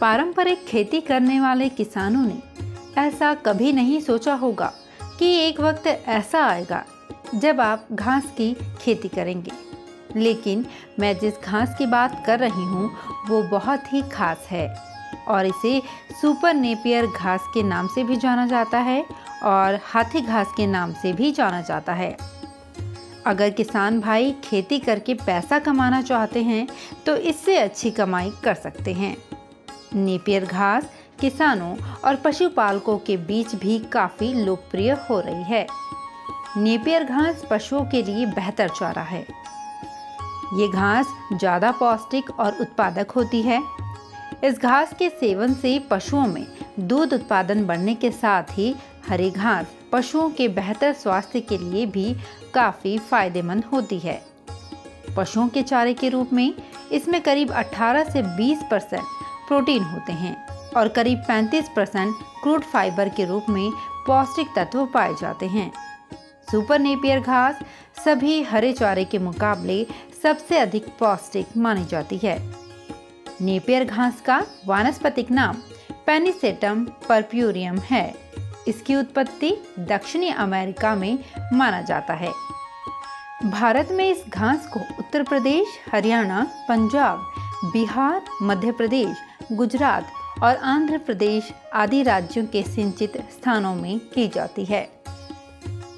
पारंपरिक खेती करने वाले किसानों ने ऐसा कभी नहीं सोचा होगा कि एक वक्त ऐसा आएगा जब आप घास की खेती करेंगे। लेकिन मैं जिस घास की बात कर रही हूँ वो बहुत ही खास है और इसे सुपर नेपियर घास के नाम से भी जाना जाता है और हाथी घास के नाम से भी जाना जाता है। अगर किसान भाई खेती करके पैसा कमाना चाहते हैं तो इससे अच्छी कमाई कर सकते हैं। नेपियर घास किसानों और पशुपालकों के बीच भी काफ़ी लोकप्रिय हो रही है। नेपियर घास पशुओं के लिए बेहतर चारा है। ये घास ज़्यादा पौष्टिक और उत्पादक होती है। इस घास के सेवन से पशुओं में दूध उत्पादन बढ़ने के साथ ही हरी घास पशुओं के बेहतर स्वास्थ्य के लिए भी काफ़ी फायदेमंद होती है। पशुओं के चारे के रूप में इसमें करीब 18 से 20% प्रोटीन होते हैं और करीब 35% क्रूड फाइबर के रूप में पौष्टिक तत्व पाए जाते हैं। सुपर नेपियर घास सभी हरे चारे के मुकाबले सबसे अधिक पौष्टिक मानी जाती है। नेपियर घास का वानस्पतिक नाम पेनिसेटम पर्प्यूरियम है। इसकी उत्पत्ति दक्षिणी अमेरिका में माना जाता है। भारत में इस घास को उत्तर प्रदेश, हरियाणा, पंजाब, बिहार, मध्य प्रदेश, गुजरात और आंध्र प्रदेश आदि राज्यों के सिंचित स्थानों में की जाती है।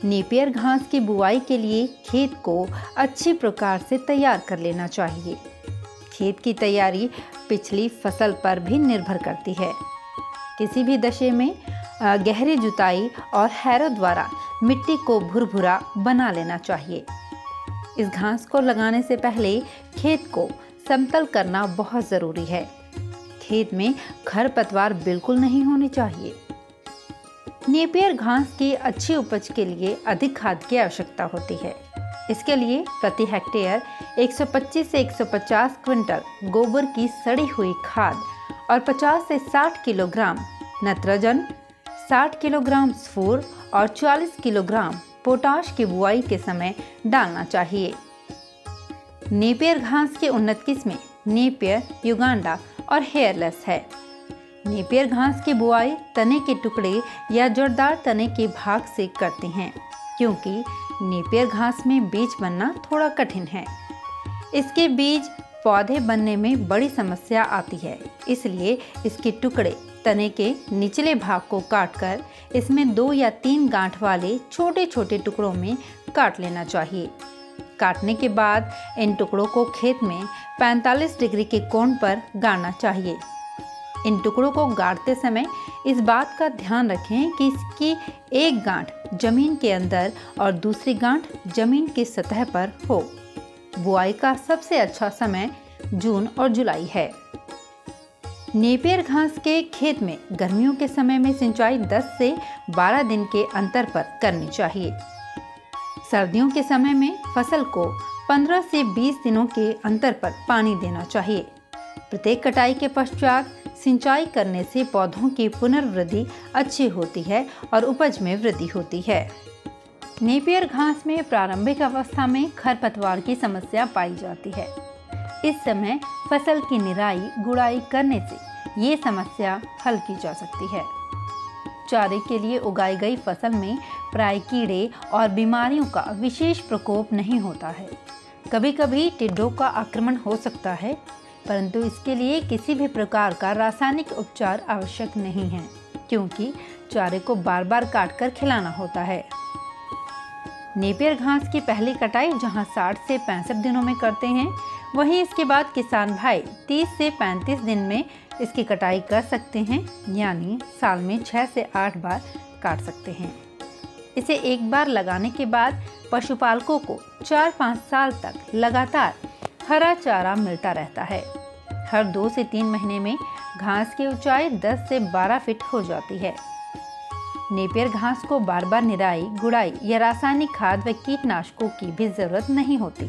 नेपियर घास की बुआई के लिए खेत को अच्छी प्रकार से तैयार कर लेना चाहिए। खेत की तैयारी पिछली फसल पर भी निर्भर करती है। किसी भी दशे में गहरी जुताई और हैरो द्वारा मिट्टी को भुरभुरा बना लेना चाहिए। इस घास को लगाने से पहले खेत को समतल करना बहुत ज़रूरी है। खेत में खरपतवार बिल्कुल नहीं होनी चाहिए। नेपियर घास की अच्छी उपज के लिए अधिक खाद की आवश्यकता होती है। इसके लिए प्रति हेक्टेयर 125 से 150 क्विंटल गोबर की सड़ी हुई खाद और 50 से 60 किलोग्राम नाइट्रोजन, 60 किलोग्राम स्फूर और 40 किलोग्राम पोटाश की बुआई के समय डालना चाहिए। नेपियर घास के उन्नत किस्में नेपियर, युगांडा और हेयरलेस है। नेपियर घास की बुआई तने के टुकड़े या जोरदार तने के भाग से करते हैं क्योंकि नेपियर घास में बीज बनना थोड़ा कठिन है। इसके बीज पौधे बनने में बड़ी समस्या आती है, इसलिए इसके टुकड़े तने के निचले भाग को काटकर इसमें 2 या 3 गांठ वाले छोटे छोटे टुकड़ों में काट लेना चाहिए। काटने के बाद इन टुकड़ों को खेत में 45 डिग्री के कोण पर गाड़ना चाहिए। इन टुकड़ों को गाड़ते समय इस बात का ध्यान रखें कि इसकी एक गांठ जमीन के अंदर और दूसरी गांठ जमीन की सतह पर हो। बुआई का सबसे अच्छा समय जून और जुलाई है। नेपियर घास के खेत में गर्मियों के समय में सिंचाई 10 से 12 दिन के अंतर पर करनी चाहिए। सर्दियों के समय में फसल को 15 से 20 दिनों के अंतर पर पानी देना चाहिए। प्रत्येक कटाई के पश्चात सिंचाई करने से पौधों की पुनर्वृद्धि अच्छी होती है और उपज में वृद्धि होती है। नेपियर घास में प्रारंभिक अवस्था में खरपतवार की समस्या पाई जाती है। इस समय फसल की निराई गुड़ाई करने से ये समस्या हल की जा सकती है। चारे के लिए उगाई गई फसल में प्राय कीड़े और बीमारियों का विशेष प्रकोप नहीं होता है। कभी कभी टिड्डों का आक्रमण हो सकता है, परंतु इसके लिए किसी भी प्रकार का रासायनिक उपचार आवश्यक नहीं है क्योंकि चारे को बार बार काटकर खिलाना होता है। नेपियर घास की पहली कटाई जहां 60 से 65 दिनों में करते हैं, वहीं इसके बाद किसान भाई 30 से 35 दिन में इसकी कटाई कर सकते हैं, यानी साल में 6 से 8 बार काट सकते हैं। इसे एक बार लगाने के बाद पशुपालकों को 4-5 साल तक लगातार हरा चारा मिलता रहता है। हर 2 से 3 महीने में घास की ऊंचाई 10 से 12 फीट हो जाती है। नेपियर घास को बार बार निराई गुड़ाई या रासायनिक खाद व कीटनाशकों की भी जरूरत नहीं होती।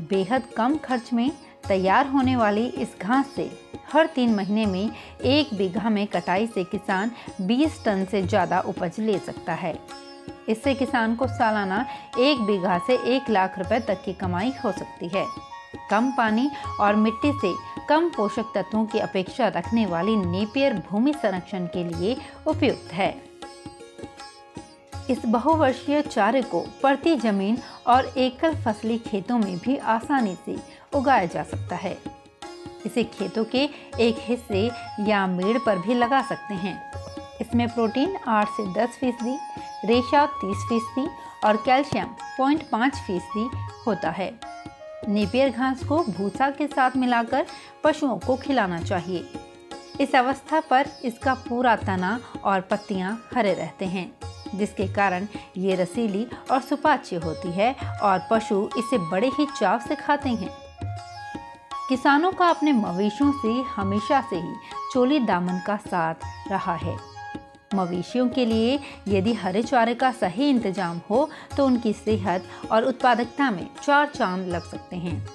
बेहद कम खर्च में तैयार होने वाली इस घास से हर 3 महीने में 1 बीघा में कटाई से किसान 20 टन से ज़्यादा उपज ले सकता है। इससे किसान को सालाना 1 बीघा से 1 लाख रुपए तक की कमाई हो सकती है। कम पानी और मिट्टी से कम पोषक तत्वों की अपेक्षा रखने वाली नेपियर भूमि संरक्षण के लिए उपयुक्त है। इस बहुवर्षीय चारे को परती जमीन और एकल फसली खेतों में भी आसानी से उगाया जा सकता है। इसे खेतों के एक हिस्से या मेड़ पर भी लगा सकते हैं। इसमें प्रोटीन 8 से 10%, रेशा 30% और कैल्शियम 0.5% होता है। नेपियर घास को भूसा के साथ मिलाकर पशुओं को खिलाना चाहिए। इस अवस्था पर इसका पूरा तना और पत्तियां हरे रहते हैं, जिसके कारण ये रसीली और सुपाच्य होती है और पशु इसे बड़े ही चाव से खाते हैं। किसानों का अपने मवेशियों से हमेशा से ही चोली दामन का साथ रहा है। मवेशियों के लिए यदि हरे चारे का सही इंतजाम हो तो उनकी सेहत और उत्पादकता में 4 चांद लग सकते हैं।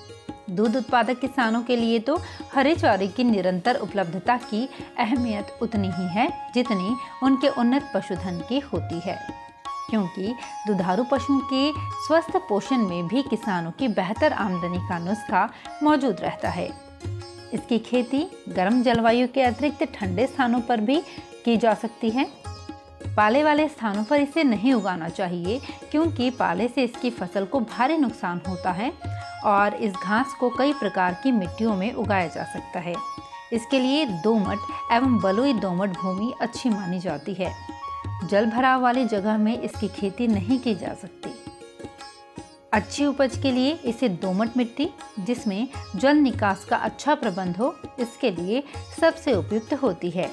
दूध उत्पादक किसानों के लिए तो हरे चारे की निरंतर उपलब्धता की अहमियत उतनी ही है जितनी उनके उन्नत पशुधन की होती है, क्योंकि दुधारू पशुओं के स्वस्थ पोषण में भी किसानों की बेहतर आमदनी का नुस्खा मौजूद रहता है। इसकी खेती गर्म जलवायु के अतिरिक्त ठंडे स्थानों पर भी की जा सकती है। पाले वाले स्थानों पर इसे नहीं उगाना चाहिए, क्योंकि पाले से इसकी फसल को भारी नुकसान होता है और इस घास को कई प्रकार की मिट्टियों में उगाया जा सकता है। इसके लिए दोमट एवं बलुई दोमट भूमि अच्छी मानी जाती है। जल भराव वाली जगह में इसकी खेती नहीं की जा सकती। अच्छी उपज के लिए इसे दोमट मिट्टी, जिसमें जल निकास का अच्छा प्रबंध हो, इसके लिए सबसे उपयुक्त होती है।